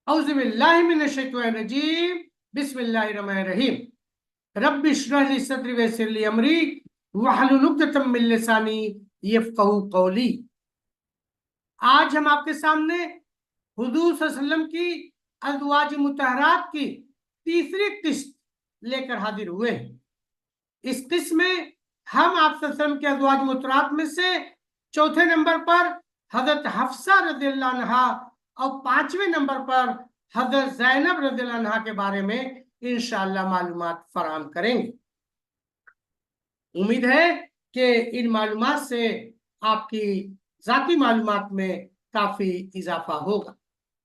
औज़ुबिल्लाहिमिनश्शैतानिर्रजीम बिस्मिल्लाहिर्रहमानिर्रहीम रब्बि इश्रह ली सदरी वयस्सिर ली अमरी वहलुल उक़दतम मिन लिसानी यफ़क़हू क़ौली। आज हम आपके सामने हुज़ूर सल्लल्लाहु अलैहि वसल्लम की अज़वाज मुतहरात की तीसरी किस्त लेकर हाजिर हुए हैं। इस किस्त में हम आप सल्लल्लाहु अलैहि वसल्लम के अज़वाज मुतहरात में से चौथे नंबर पर हज़रत हफ्सा रज़ियल्लाहु अन्हा और पांचवें नंबर पर हज़रत ज़ैनब रज़ियल्लाहु अन्हा के बारे में इंशाअल्लाह मालूमात फराहम करेंगे। उम्मीद है कि इन मालूमात से आपकी ज़ाती मालूमात में काफी इजाफा होगा।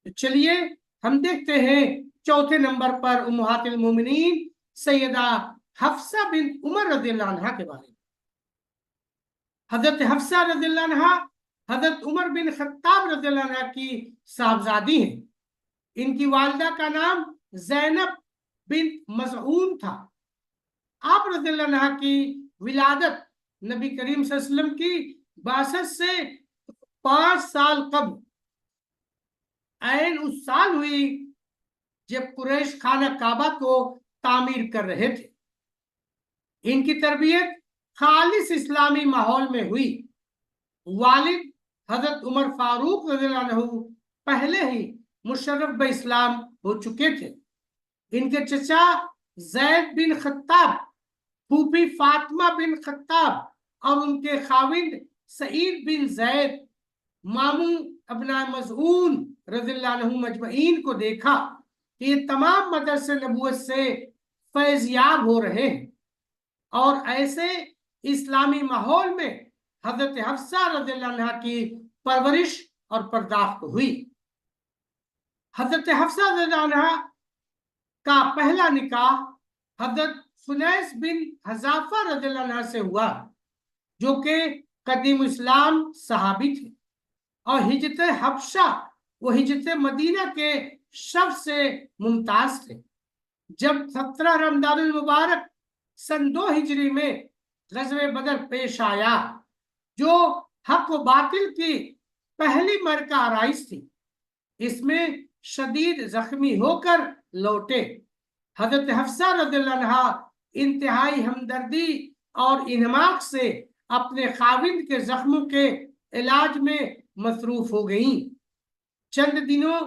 तो चलिए हम देखते हैं चौथे नंबर पर उम्महातुल मोमिनीन सैयदा हफ्सा बिन उमर रज़ियल्लाहु अन्हा के बारे में। हज़रत हफ्सा रज़ियल्लाहु अन्हा हज़रत उमर बिन खत्ताब रज़ियल्लाहु अन्हा की साहबजादी हैं। इनकी वालिदा का नाम ज़ैनब बिन मज़ऊन था। आप रज़ियल्लाहु अन्हा की विलादत नबी करीम सल्लल्लाहु अलैहि वसल्लम की बासत से 5 साल कब्ल ऐन उस साल हुई जब कुरैश खाना काबा को तामीर कर रहे थे। इनकी तरबियत खालिस इस्लामी माहौल में हुई। वालिद हजरत उमर फारूक रज़ियल्लाहु अन्हु पहले ही मुशर्रफ ब इस्लाम हो चुके थे। इनके चचा Zaid bin Khattab, फूफी Fatima bin Khattab और उनके खाविंद सईद बिन जैद मामू अबना मज़ऊन रज़ियल्लाहु अन्हु मजमईन को देखा कि ये तमाम मदरसे नबूवत से फैज़याब हो रहे हैं और ऐसे इस्लामी माहौल में हजरत हफ्सा रज़ियल्लाहु अन्हा की परवरिश और पर्दाश्त हुई। हजरत हफ्सा रज़ियल्लाहु अन्हा का पहला निकाह हजरत फुनैस बिन हज़ाफा रज़ियल्लाहु अन्हा से हुआ, जो कि कदीम इस्लाम सहाबी थे और हिजरत हबशा व हिजरत मदीना के शब्द से मुमताज थे। जब 17 रमज़ानुल मुबारक सन 2 हिजरी में ग़ज़वे बदर पेश आया, जो हक व बातिल की पहली मरका आराइश थी, इसमें शदीद जख्मी होकर लौटे। हजरत हफ्सा रज़ियल्लाहु अन्हा इंतहाई हमदर्दी और इन्हमाक से अपने खाविंद के जख्मों के इलाज में मसरूफ हो गईं। चंद दिनों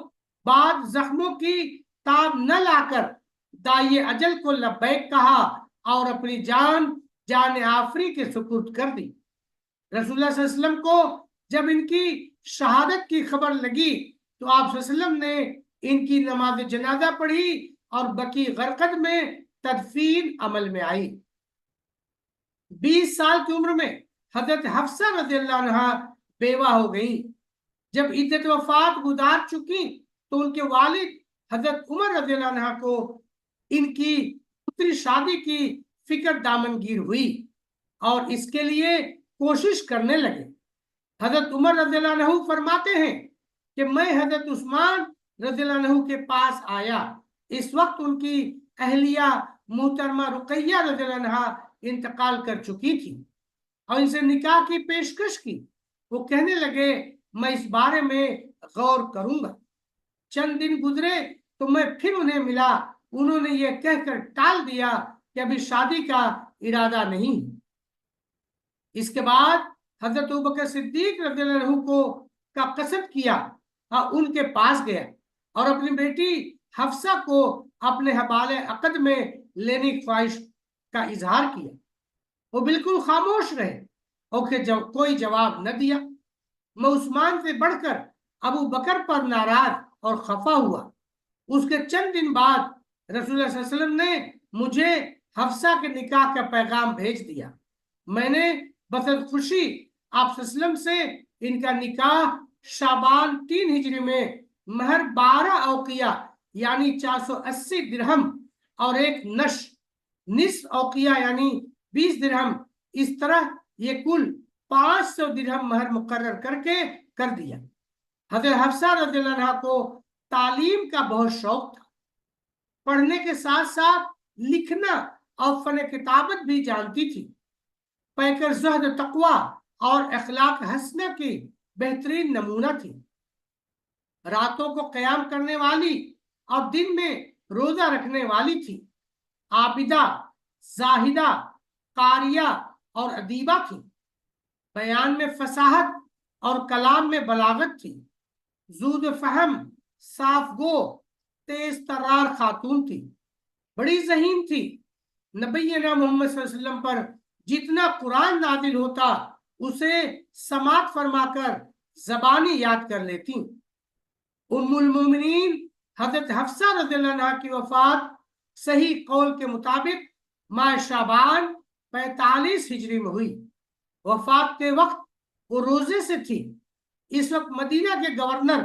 बाद जख्मों की ताब न लाकर दाई अजल को लब्बैक कहा और अपनी जान आफरी के सुपुर्द कर दी। रसूलुल्लाह सल्लल्लाहु अलैहि वसल्लम को जब इनकी शहादत की खबर लगी तो आप सल्लल्लाहु अलैहि वसल्लम ने इनकी नमाज जनाजा पढ़ी और बकी गरकद में तदफीन अमल में आई। 20 साल की उम्र में हजरत हफ्सा रज़ियल्लाहु अन्हा बेवा हो गई। जब इद्दत वफात गुजार चुकी तो उनके वालिद हजरत उमर रज़ियल्लाहु अन्हा को इनकी पुत्री शादी की फिक्र दामनगीर हुई और इसके लिए कोशिश करने लगे। हजरत उमर रज़ियल्लाहु अन्हु फरमाते हैं कि मैं हजरत उस्मान रज़ियल्लाहु अन्हु के पास आया। इस वक्त उनकी अहलिया मोहतरमा रुकैया रज़ियल्लाहु अन्हा इंतकाल कर चुकी थी और इनसे निकाह की पेशकश की। वो कहने लगे, मैं इस बारे में गौर करूंगा। चंद दिन गुजरे तो मैं फिर उन्हें मिला। उन्होंने ये कहकर टाल दिया कि अभी शादी का इरादा नहीं। इसके बाद हजरत अबू बकर सिद्दीक रज़ियल्लाहु अन्हु को का कसद किया और उनके पास गया और अपनी बेटी हफ्सा को अपने हवाले अक़द में लेने की ख्वाहिश का इजहार किया। वो बिल्कुल खामोश रहे और कोई जवाब न दिया। मैं उस्मान से बढ़कर अबू बकर पर नाराज और खफा हुआ। उसके चंद दिन बाद रसूलुल्लाह सल्लल्लाहु अलैहि वसल्लम ने मुझे हफ्सा के निकाह का पैगाम भेज दिया। मैंने बसर खुशी आप सल्लल्लाहु अलैहि वसल्लम से इनका निकाह शाबान 3 हिजरी में महर 12 औकिया यानी 480 दिरहम और एक निस्फ औकिया यानी 20 दिरहम, इस तरह ये कुल 500 दिरहम महर मुकर्रर करके कर दिया। हज़रत हफ्सा रज़ियल्लाहु अन्हा को तालीम का बहुत शौक था। पढ़ने के साथ साथ लिखना और फन किताबत भी जानती थी। पैकर ज़हद तकवा और अखलाक हसना की बेहतरीन नमूना थी। راتوں کو قیام کرنے والی اور دن میں روزہ رکھنے والی تھی، عابدہ، زاہدہ، قاریہ اور ادیبہ تھی، بیان میں فصاحت اور کلام میں بلاغت تھی، زود فہم، صاف گو، تیز ترار خاتون تھی، بڑی ذہین تھی، نبینا محمد صلی اللہ علیہ وسلم پر جتنا قرآن نازل ہوتا اسے سماعت فرما کر زبانی یاد کر لیتی۔ ام المومنین حضرت حفصہ رضی اللہ عنہ کی وفات صحیح قول کے مطابق ماہ شعبان 45 ہجری میں ہوئی۔ وفات کے وقت وہ روزے سے تھی۔ اس وقت مدینہ کے گورنر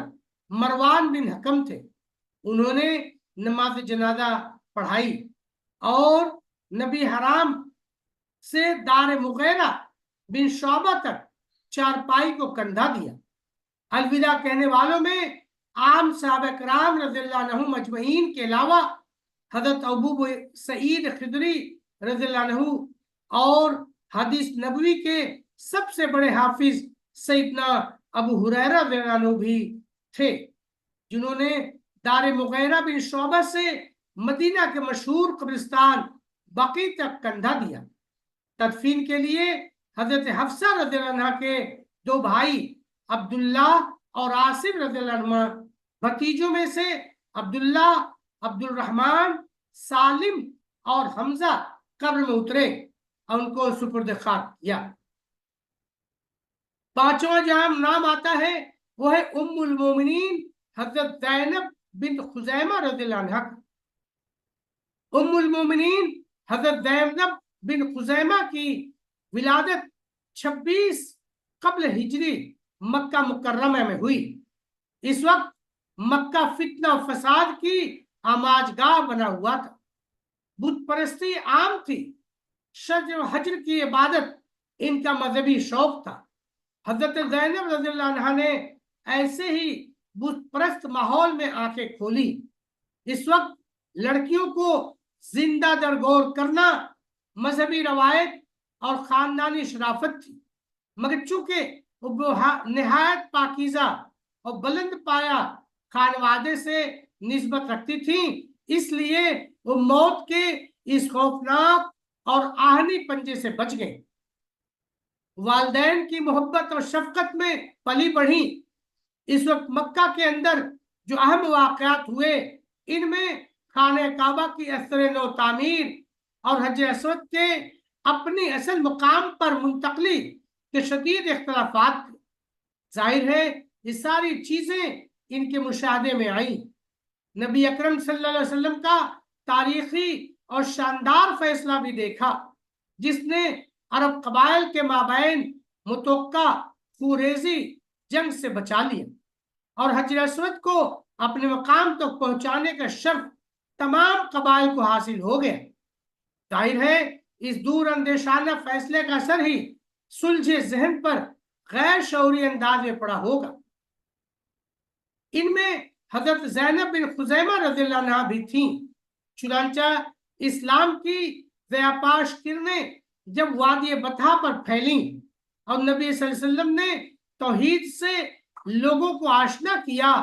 مروان بن حکم تھے۔ انہوں نے نماز جنازہ پڑھائی اور نبی حرام سے دار مغیرہ بن شعبہ تک چارپائی کو کندھا دیا۔ الوداع کہنے والوں میں عام صحابہ کرام رضی اللہ عنہم مجمعین کے علاوہ حضرت ابو سعید خدری رضی اللہ عنہ اور حدیث نبوی کے سب سے بڑے حافظ سیدنا ابو ہریرہ رضی اللہ عنہ بھی تھے، جنہوں نے دار مغیرہ بن شعبہ سے مدینہ کے مشہور قبرستان بقیع تک کندھا دیا۔ تدفین کے لیے حضرت حفصہ رضی اللہ عنہ کے دو بھائی عبداللہ اور عاصم رضی اللہ عنہ، بھتیجوں میں سے عبداللہ، عبد الرحمن، سالم اور حمزہ قبر میں اترے اور ان کو سپرد خاک کیا۔ پانچواں جہاں نام آتا ہے وہ ہے ام المومنین حضرت زینب بنت خزیمہ رضی اللہ عنہ۔ ام المومنین حضرت زینب بن خزیمہ کی ولادت 26 قبل ہجری مکہ مکرمہ میں ہوئی۔ اس وقت مکہ فتنہ و فساد کی آماج گاہ بنا ہوا تھا، بت پرستی عام تھی، شجر و حجر کی عبادت ان کا مذہبی شوق تھا۔ حضرت زینب رضی اللہ عنہ نے ایسے ہی بت پرست ماحول میں آنکھیں کھولی۔ اس وقت لڑکیوں کو زندہ درگور کرنا مذہبی روایت اور خاندانی شرافت تھی، مگر چونکہ وہ نہایت پاکیزہ اور بلند پایا خانوادے سے نسبت رکھتی تھیں، اس لیے وہ موت کے اس خوفناک اور آہنی پنجے سے بچ گئے۔ والدین کی محبت اور شفقت میں پلی بڑھی۔ اس وقت مکہ کے اندر جو اہم واقعات ہوئے ان میں خانہ کعبہ کی اثر نو تعمیر اور حجر اسود کے اپنی اصل مقام پر منتقلی کے شدید اختلافات تھے۔ ظاہر ہے یہ ساری چیزیں ان کے مشاہدے میں آئیں۔ نبی اکرم صلی اللہ علیہ وسلم کا تاریخی اور شاندار فیصلہ بھی دیکھا، جس نے عرب قبائل کے مابین متوقع خوریزی جنگ سے بچا لیا اور حجر اسود کو اپنے مقام تک پہنچانے کا شرف تمام قبائل کو حاصل ہو گیا۔ ظاہر ہے اس دور اندیشانہ فیصلے کا اثر ہی سلجھے ذہن پر غیر شعوری انداز میں پڑا ہوگا۔ ان میں حضرت زینب بن خزیمہ رضی اللہ عنہ بھی تھیں۔ چنانچہ اسلام کی ضیاپاش کرنیں جب وادی بطحا پر پھیلیں اور نبی صلی اللہ علیہ وسلم نے توحید سے لوگوں کو آشنا کیا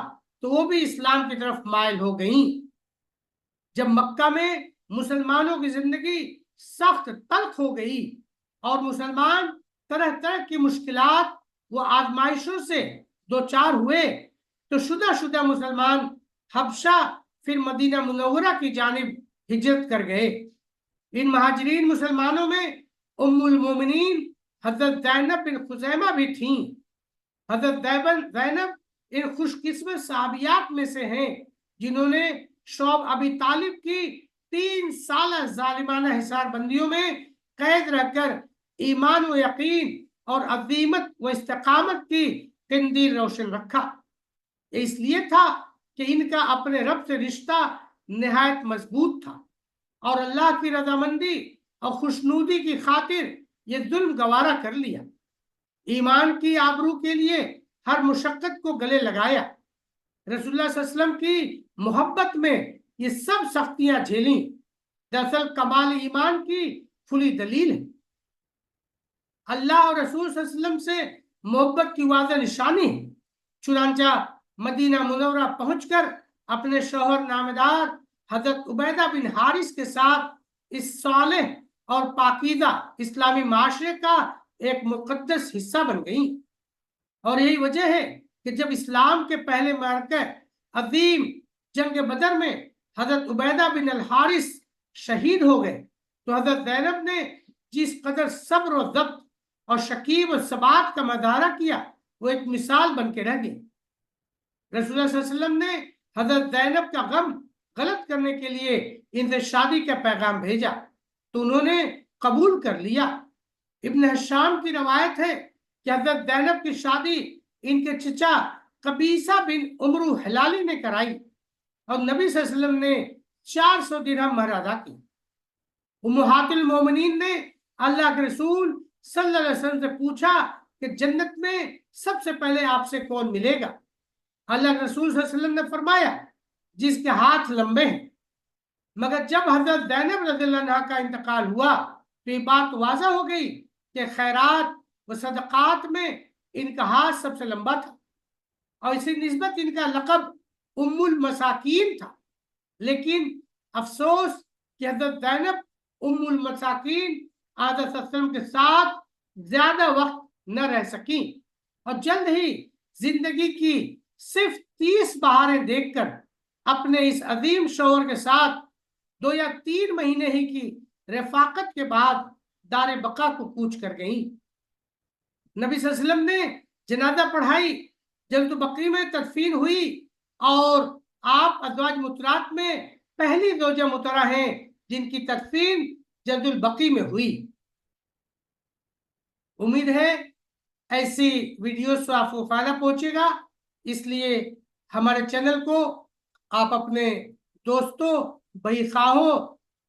تو وہ بھی اسلام کی طرف مائل ہو گئیں۔ جب مکہ میں مسلمانوں کی زندگی سخت تلخ ہو گئی اور مسلمان طرح طرح کی مشکلات و آزمائشوں سے دوچار ہوئے تو شدہ مسلمان حبشہ پھر مدینہ منورہ کی جانب ہجرت کر گئے۔ ان مہاجرین مسلمانوں میں ام المومنین حضرت زینب بن خزیمہ بھی تھیں۔ حضرت زینب ان خوش قسمت صحابیات میں سے ہیں جنہوں نے شعب ابی طالب کی 3 سالہ ظالمانہ حصار بندیوں میں قید رہ کر ایمان و یقین اور عظیمت و استقامت کی قندیل روشن رکھا۔ اس لیے تھا کہ ان کا اپنے رب سے رشتہ نہایت مضبوط تھا اور اللہ کی رضامندی اور خوشنودی کی خاطر یہ ظلم گوارا کر لیا۔ ایمان کی آبرو کے لیے ہر مشقت کو گلے لگایا۔ رسول اللہ صلی اللہ علیہ وسلم کی محبت میں یہ سب سختیاں جھیلیں۔ دراصل کمال ایمان کی کھلی دلیل ہے۔ اللہ اور رسول صلی اللہ علیہ وسلم سے محبت کی واضح نشانی ہے۔ چنانچہ मदीना मुनव्वरा पहुंचकर अपने शौहर नामदार हजरत उबैदा बिन हारिस के साथ इस सालेह और पाकीदा इस्लामी माशरे का एक मुकद्दस हिस्सा बन गई। और यही वजह है कि जब इस्लाम के पहले मार्के अजीम जंग बदर में हजरत उबैदा बिन अल हारिस शहीद हो गए तो हजरत ज़ैनब ने जिस कदर सब्र और ज़ब्त और शकीब और सबात का मुजाहरा किया वो एक मिसाल बन के रह गई। रसूलुल्लाह सल्लल्लाहु अलैहि वसल्लम ने हजरत ज़ैनब का गम गलत करने के लिए इनसे शादी का पैगाम भेजा तो उन्होंने कबूल कर लिया। इब्न हिशाम की रवायत है कि हजरत ज़ैनब की शादी इनके चचा कबीसा बिन उमरू हिलाली ने कराई और नबी सल्लल्लाहु अलैहि वसल्लम ने 400 दिरहम महर अदा की। उम्महातुल मोमिनीन ने अल्लाह के रसूल सल्लल्लाहु अलैहि वसल्लम से पूछा कि जन्नत में सबसे पहले आपसे कौन मिलेगा। अल्लाह के रसूल सल्लल्लाहु अलैहि वसल्लम ने फरमाया जिसके हाथ लंबे हैं। मगर जब हजरत ज़ैनब रज़ियल्लाहु अन्हा का इंतकाल हुआ तो ये बात वाज़ा हो गई कि खैरात व सदक़ात में इनका हाथ सबसे लंबा था और इसी निस्बत इनका लक़ब उम्मुल मसाकीन था। लेकिन अफसोस कि हजरत ज़ैनब उम्मुल मसाकीन आदत सल्लम के साथ ज्यादा वक्त न रह सकी और जल्द ही जिंदगी की सिर्फ 30 बहारें देखकर अपने इस अजीम शौहर के साथ 2 या 3 महीने ही की रफाकत के बाद दारे बका को कूच कर गई। नबी सल्लल्लाहु अलैहि वसल्लम ने जनाजा पढ़ाई, जल्द बकरी में तदफीन हुई और आप अज़वाज मुतरात में पहली ज़ौजा मुतरा हैं जिनकी तदफीन जल्दुल बकी में हुई। उम्मीद है ऐसी वीडियोस से आपको फायदा पहुंचेगा, इसलिए हमारे चैनल को आप अपने दोस्तों, भाई-खाहों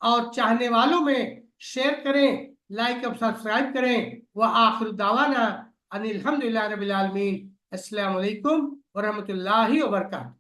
और चाहने वालों में शेयर करें, लाइक और सब्सक्राइब करें। व आखिर दावाना अनिल हम्दुलिल्लाहि रब्बिल आलमीन। अस्सलामु अलैकुम व रहमतुल्लाहि व बरकातहू।